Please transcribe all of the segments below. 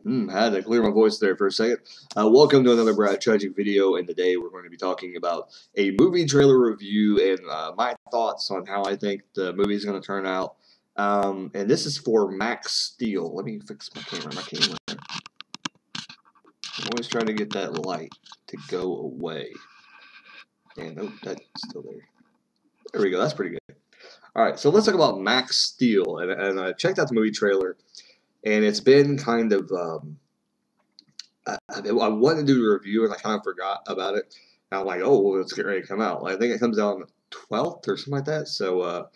Had to clear my voice there for a second. Welcome to another Brad Tragic video, and today we're going to be talking about a movie trailer review and my thoughts on how I think the movie is going to turn out. And this is for Max Steel. Let me fix my camera. I'm always trying to get that light to go away. And oh, that's still there. There we go. That's pretty good. All right, so let's talk about Max Steel. And I checked out the movie trailer, and it's been kind of... I wanted to do a review and I kind of forgot about it. And I'm like, oh, well, it's getting ready to come out. I think it comes out on the 12th or something like that. So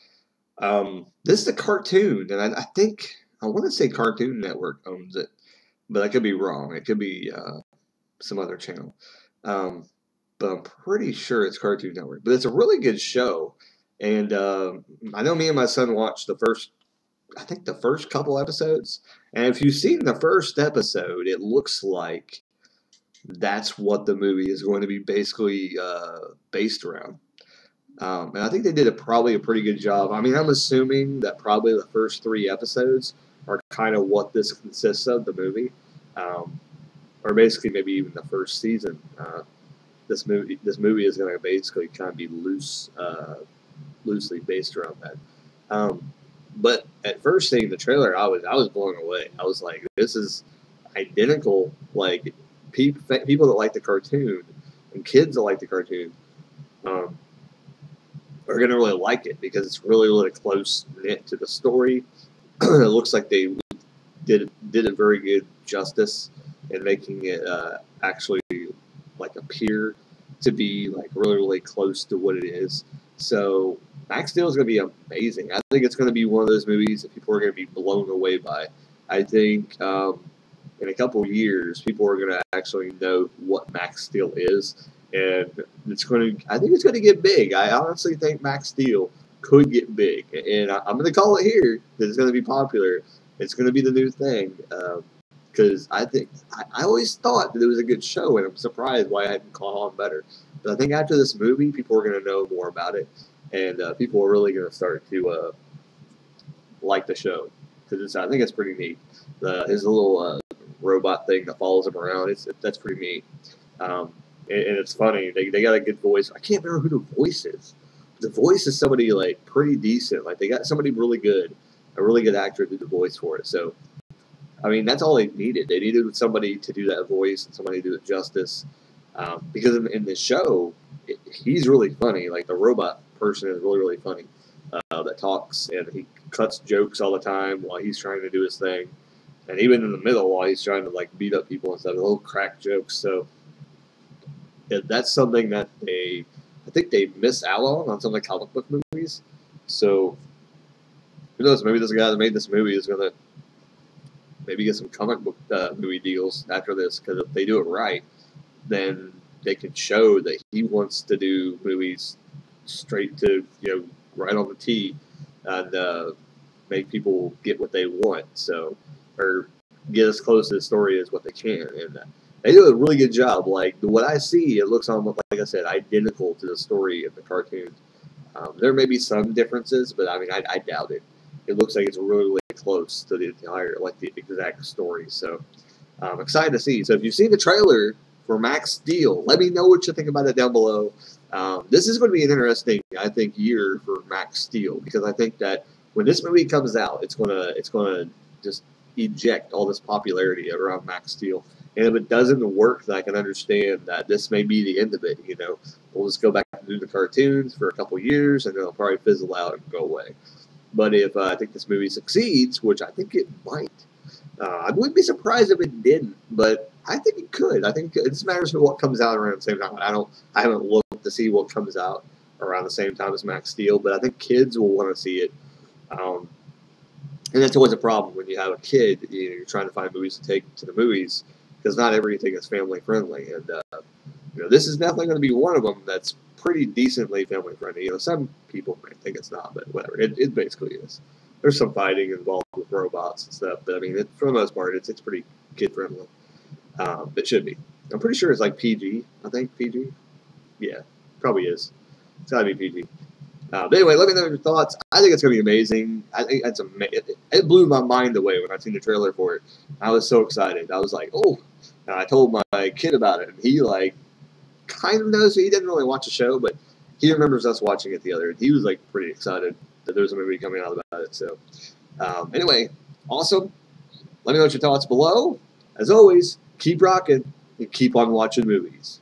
this is a cartoon, and I think I want to say Cartoon Network owns it, but I could be wrong. It could be some other channel, but I'm pretty sure it's Cartoon Network. But it's a really good show, and I know me and my son watched the first couple episodes. And if you've seen the first episode, it looks like that's what the movie is going to be basically based around. And I think they did probably a pretty good job. I mean, I'm assuming that probably the first 3 episodes are kind of what this consists of, the movie. Or basically maybe even the first season. This movie is going to basically kind of be loosely based around that. But at first seeing the trailer, I was blown away. I was like, this is identical. Like, people that like the cartoon and kids that like the cartoon are going to really like it because it's really, really close knit to the story. It looks like they did a very good justice in making it actually like appear to be like really, really close to what it is. So Max Steel is going to be amazing. I think it's going to be one of those movies that people are going to be blown away by. I think in a couple years, people are going to actually know what Max Steel is, and I think it's going to get big. I honestly think Max Steel could get big, and I'm going to call it here that it's going to be popular. It's going to be the new thing. Because I always thought that it was a good show, and I'm surprised why I hadn't caught on better. But I think after this movie, people are going to know more about it, and people are really going to start to like the show because I think it's pretty neat. His little robot thing that follows him around, that's pretty neat. And it's funny. They got a good voice. I can't remember who the voice is. The voice is somebody like pretty decent. Like they got somebody really good, a really good actor to do the voice for it. So. I mean, that's all they needed. They needed somebody to do that voice and somebody to do it justice. Because in the show, he's really funny. Like, the robot person is really, really funny that talks. And he cuts jokes all the time while he's trying to do his thing. And even in the middle while he's trying to, like, beat up people and stuff. Little crack jokes. So, that's something that I think they miss out on some of the comic book movies. So, who knows? Maybe this guy that made this movie is going to maybe get some comic book movie deals after this, because if they do it right, then they can show that he wants to do movies straight to, right on the tee, and make people get what they want, or get as close to the story as what they can. And they do a really good job. Like, what I see, it looks almost, like I said, identical to the story of the cartoon. There may be some differences, but I mean, I doubt it. It looks like it's really, really close to the entire, like the exact story. So I'm excited to see. So if you've seen the trailer for Max Steel, let me know what you think about it down below. This is going to be an interesting, I think, year for Max Steel, because I think that when this movie comes out, it's gonna just eject all this popularity around Max Steel. And if it doesn't work, then I can understand that this may be the end of it. We'll just go back to do the cartoons for a couple years, and then it'll probably fizzle out and go away. But if I think this movie succeeds, which I think it might, I wouldn't be surprised if it didn't. But I think it could. I think it just matters what comes out around the same time. I haven't looked to see what comes out around the same time as Max Steel, but I think kids will want to see it. And that's always a problem when you have a kid. You're trying to find movies to take to the movies, because not everything is family friendly. And this is definitely going to be one of them that's pretty decently family friendly. Some people might think it's not, but whatever. It basically is. There's some fighting involved with robots and stuff, but I mean, for the most part, it's pretty kid friendly. It should be. I'm pretty sure it's like PG. I think PG. Yeah, probably is. It's gotta be PG. But anyway, let me know your thoughts. I think it's going to be amazing. I think it blew my mind away when I seen the trailer for it. I was so excited. I was like, oh. And I told my kid about it, and he like kind of knows. He didn't really watch the show, but he remembers us watching it together. And he was like pretty excited that there's a movie coming out about it. So anyway, awesome. Let me know what your thoughts below. As always, keep rocking and keep on watching movies.